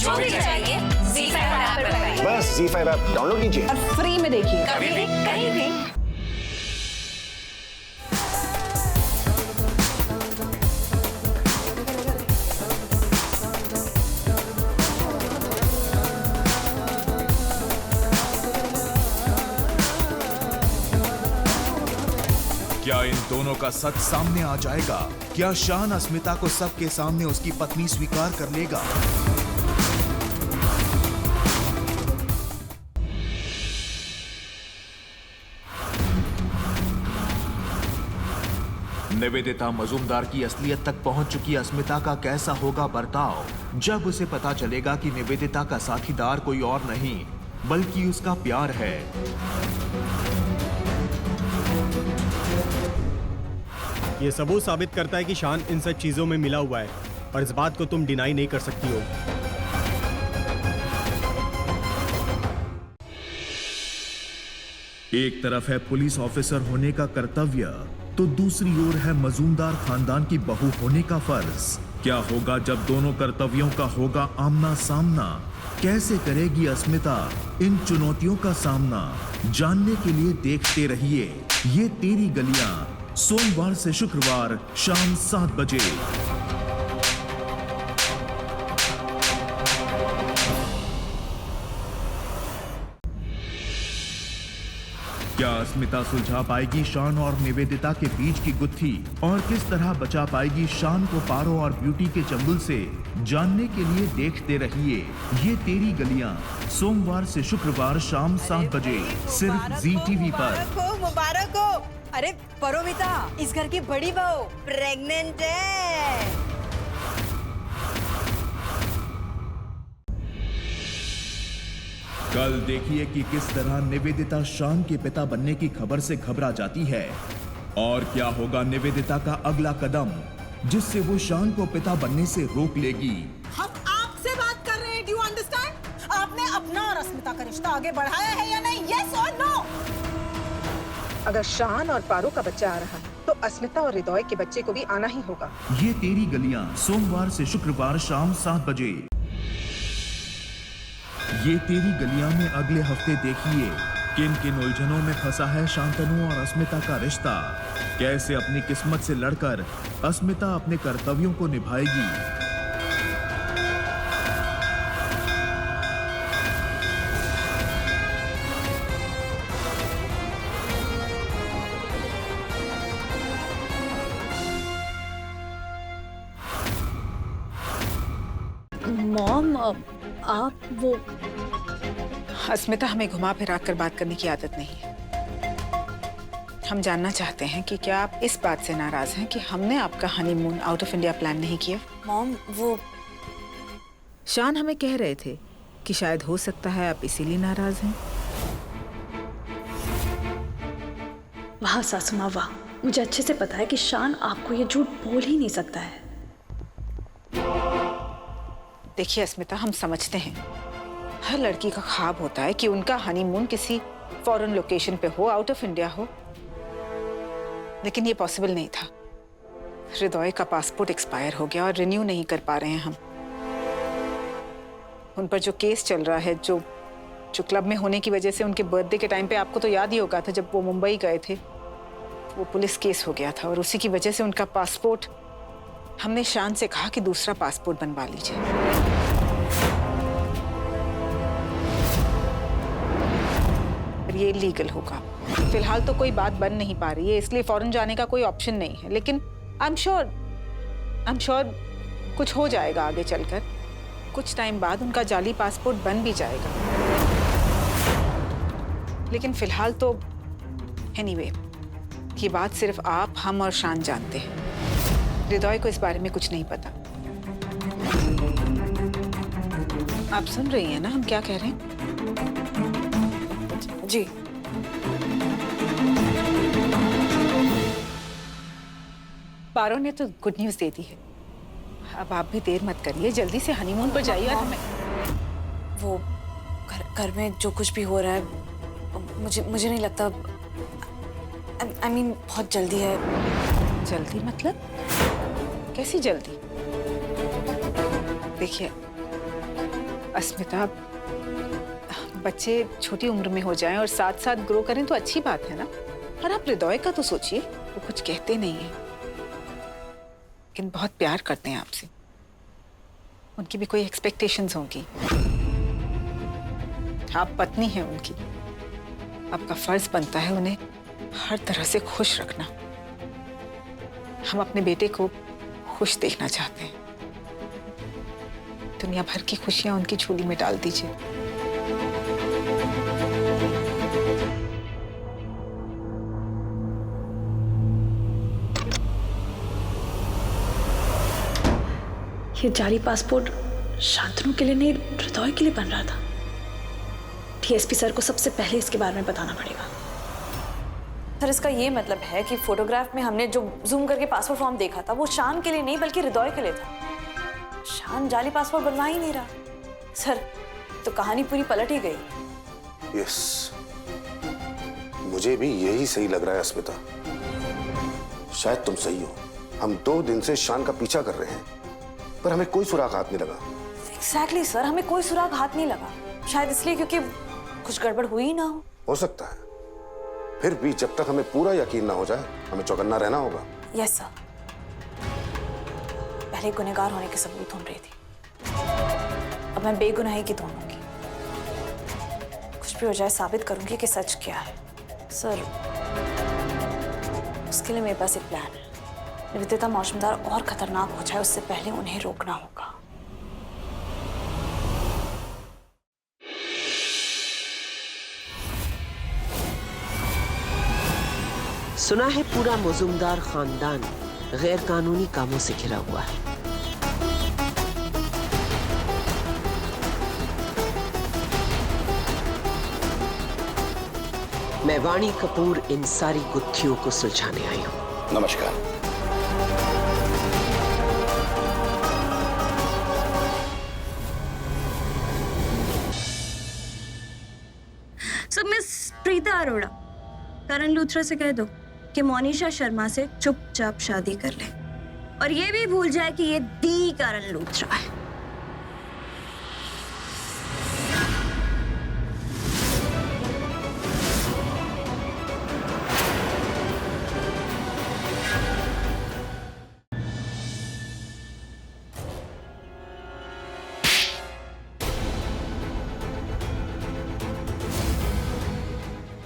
जो भी चाहिए ZEE5 ऐप पर पाइए। बस ZEE5 ऐप डाउनलोड कीजिए और फ्री में देखिए, कभी भी कहीं भी। क्या इन दोनों का सच सामने आ जाएगा? क्या शान अस्मिता को सबके सामने उसकी पत्नी स्वीकार कर लेगा? निवेदिता मजूमदार की असलियत तक पहुंच चुकी अस्मिता का कैसा होगा बर्ताव जब उसे पता चलेगा कि निवेदिता का साथीदार कोई और नहीं बल्कि उसका प्यार है। ये सबूत साबित करता है कि शान इन सब चीजों में मिला हुआ है और इस बात को तुम डिनाई नहीं कर सकती हो। एक तरफ है पुलिस ऑफिसर होने का कर्तव्य तो दूसरी ओर है मजूमदार खानदान की बहू होने का फर्ज। क्या होगा जब दोनों कर्तव्यों का होगा आमना सामना? कैसे करेगी अस्मिता इन चुनौतियों का सामना? जानने के लिए देखते रहिए ये तेरी गलियां, सोमवार से शुक्रवार शाम 7 बजे। क्या अस्मिता सुलझा पाएगी शान और निवेदिता के बीच की गुत्थी और किस तरह बचा पाएगी शान को पारो और ब्यूटी के चंगुल से? जानने के लिए देखते रहिए ये तेरी गलियां, सोमवार से शुक्रवार शाम 7 बजे सिर्फ ZEE TV पर। मुबारक हो। अरे परोमिता, इस घर की बड़ी बहू प्रेग्नेंट है। कल देखिए कि किस तरह निवेदिता शान के पिता बनने की खबर से घबरा जाती है और क्या होगा निवेदिता का अगला कदम जिससे वो शान को पिता बनने से रोक लेगी। हम आपसे बात कर रहे हैं, डू यू अंडरस्टैंड? आपने अपना और अस्मिता का रिश्ता आगे बढ़ाया है या नहीं? यस और नो? अगर शान और पारो का बच्चा आ रहा है तो अस्मिता और हृदय के बच्चे को भी आना ही होगा। ये तेरी गलियां, सोमवार से शुक्रवार शाम 7 बजे। ये तेरी गलियां में अगले हफ्ते देखिए किन किन उलझनों में फंसा है शांतनु और अस्मिता का रिश्ता। कैसे अपनी किस्मत से लड़कर अस्मिता अपने कर्तव्यों को निभाएगी। मॉम, आप वो अस्मिता, हमें घुमा फिरा कर बात करने की आदत नहीं है। हम जानना चाहते हैं कि क्या आप इस बात से नाराज हैं कि हमने आपका honeymoon out of India plan नहीं किया? मॉम, वो शान हमें कह रहे थे कि शायद हो सकता है आप इसीलिए नाराज हैं। वाह सासू माँ वाह, मुझे अच्छे से पता है कि शान आपको ये झूठ बोल ही नहीं सकता है। देखिए अस्मिता, हम समझते हैं हर लड़की का ख्वाब होता है कि उनका हनीमून किसी फॉरेन लोकेशन पे हो, आउट ऑफ इंडिया हो, लेकिन ये पॉसिबल नहीं था। हृदय का पासपोर्ट एक्सपायर हो गया और रिन्यू नहीं कर पा रहे हैं हम। उन पर जो केस चल रहा है, जो क्लब में होने की वजह से उनके बर्थडे के टाइम पे, आपको तो याद ही होगा था जब वो मुंबई गए थे, वो पुलिस केस हो गया था और उसी की वजह से उनका पासपोर्ट, हमने शान से कहा कि दूसरा पासपोर्ट बनवा लीजिए। ये लीगल होगा। फिलहाल तो कोई बात बन नहीं पा रही है, इसलिए फॉरेन जाने का कोई ऑप्शन नहीं है, लेकिन आई एम श्योर कुछ हो जाएगा आगे चलकर। कुछ टाइम बाद उनका जाली पासपोर्ट बन भी जाएगा। लेकिन फिलहाल तो एनीवे, ये बात सिर्फ आप, हम और शान जानते हैं। हृदय को इस बारे में कुछ नहीं पता। आप सुन रही हैं ना हम क्या कह रहे हैं? जी। पारो ने तो गुड न्यूज़ दे दी है। अब आप भी देर मत करिए, जल्दी से हनीमून पर जाइए। और हमें वो घर में जो कुछ भी हो रहा है, मुझे नहीं लगता। I mean, बहुत जल्दी है। जल्दी मतलब? कैसी जल्दी? देखिए, अस्मिता, बच्चे छोटी उम्र में हो जाएं और साथ साथ ग्रो करें तो अच्छी बात है ना। और आप हृदय का तो सोचिए, वो कुछ कहते नहीं है लेकिन बहुत प्यार करते हैं आपसे। उनकी भी कोई एक्सपेक्टेशंस होंगी। आप पत्नी हैं उनकी, आपका फर्ज बनता है उन्हें हर तरह से खुश रखना। हम अपने बेटे को खुश देखना चाहते हैं। दुनिया भर की खुशियां उनकी झोली में डाल दीजिए। ये जाली पासपोर्ट शांतनु के लिए नहीं, हृदय के लिए बन रहा था। डीएसपी सर को सबसे पहले इसके बारे में बताना पड़ेगा। सर, इसका ये मतलब है कि फोटोग्राफ में हमने जो जूम करके पासपोर्ट फॉर्म देखा था वो शान के लिए नहीं बल्कि हृदय के लिए था। शान जाली पासपोर्ट बनवा ही नहीं रहा। सर, तो कहानी पूरी पलट ही गई। यस, मुझे भी यही सही लग रहा है अस्मिता। शायद तुम सही हो। हम 2 दिन से शान का पीछा कर रहे हैं पर हमें कोई सुराग हाथ नहीं लगा। एग्जैक्टली सर, हमें कोई सुराग हाथ नहीं लगा। शायद इसलिए क्योंकि कुछ गड़बड़ हुई ना हो सकता है। फिर भी जब तक हमें पूरा यकीन ना हो जाए हमें चौकन्ना रहना होगा। Yes sir. पहले गुनहगार होने के सबूत ढूंढ रही थी, अब मैं बेगुनाही की ढूंढूंगी। कुछ भी हो जाए साबित करूंगी कि सच क्या है। सर, उसके लिए मेरे पास एक प्लान है। निवेदिता मौजूमदार और खतरनाक हो जाए उससे पहले उन्हें रोकना होगा। सुना है पूरा मजूमदार खानदान गैर कानूनी कामों से घिरा हुआ है। मैं वाणी कपूर इन सारी गुत्थियों को सुलझाने आई हूं। नमस्कार। सो मिस प्रीता अरोड़ा, करण लूथरा से कह दो कि मोनिशा शर्मा से चुपचाप शादी कर ले और ये भी भूल जाए कि ये दी करण लूथरा है।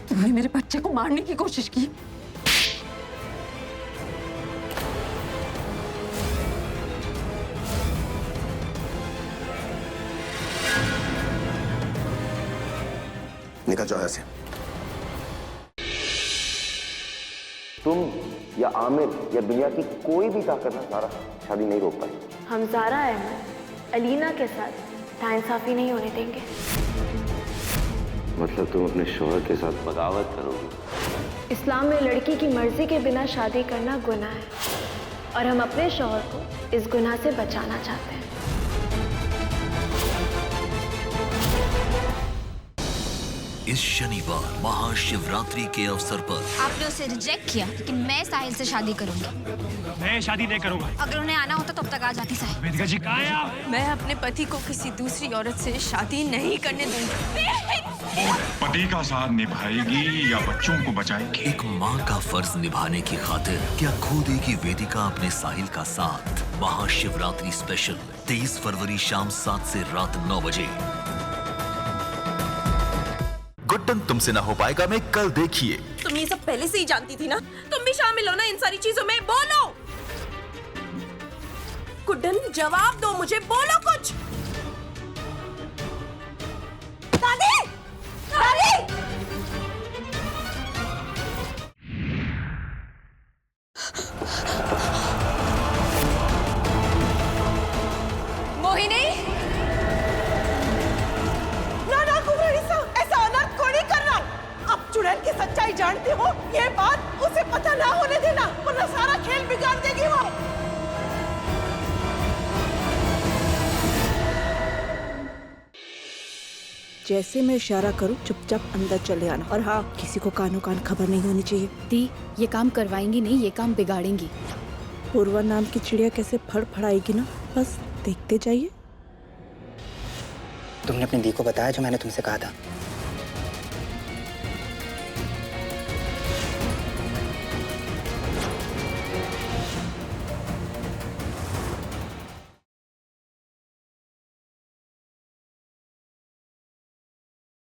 तुमने मेरे बच्चे को मारने की कोशिश की। निकल जाओ ऐसे। तुम या आमिर या दुनिया की कोई भी ताकत ना सारा शादी नहीं रोक पाई। हम ज़ारा अहमद अलीना के साथ नाइंसाफी नहीं होने देंगे। मतलब तुम अपने शौहर के साथ बगावत करोगी? इस्लाम में लड़की की मर्जी के बिना शादी करना गुनाह है और हम अपने शौहर को इस गुनाह से बचाना चाहते हैं। इस शनिवार महाशिवरात्रि के अवसर पर आपने उसे रिजेक्ट किया, लेकिन मैं साहिल से शादी करूंगी। मैं शादी नहीं करूंगा। अगर उन्हें आना होता तब तक आ जाती साहिल। वेदिका जी कहाँ हैं आप? मैं अपने पति को किसी दूसरी औरत से शादी नहीं करने दूंगी। पति का साथ निभाएगी या बच्चों को बचाएगी? एक माँ का फर्ज निभाने की खातिर क्या खो देगी वेदिका अपने साहिल का साथ? महाशिवरात्रि स्पेशल 23 फरवरी शाम 7 से रात 9 बजे। गुड्डन तुमसे ना हो पाएगा में कल देखिए। तुम ये सब पहले से ही जानती थी ना? तुम भी शामिल हो ना इन सारी चीजों में। बोलो गुड्डन, जवाब दो मुझे, बोलो कुछ। दादी! दादी! मोहिनी! ना कुबरानी साहब, ऐसा अनर्थ को नहीं करना। आप चुड़ैल की सच्चाई जानते हो, ये बात उसे पता ना होने देना, वरना सारा खेल बिगाड़ देगी वो। जैसे मैं इशारा करूं चुपचाप अंदर चले आना, और हाँ, किसी को कानों कान खबर नहीं होनी चाहिए। दी, ये काम करवाएंगी नहीं, ये काम बिगाड़ेंगी। पूर्वा नाम की चिड़िया कैसे फड़फड़ाएगी ना, बस देखते जाइए। तुमने अपनी दी को बताया जो मैंने तुमसे कहा था?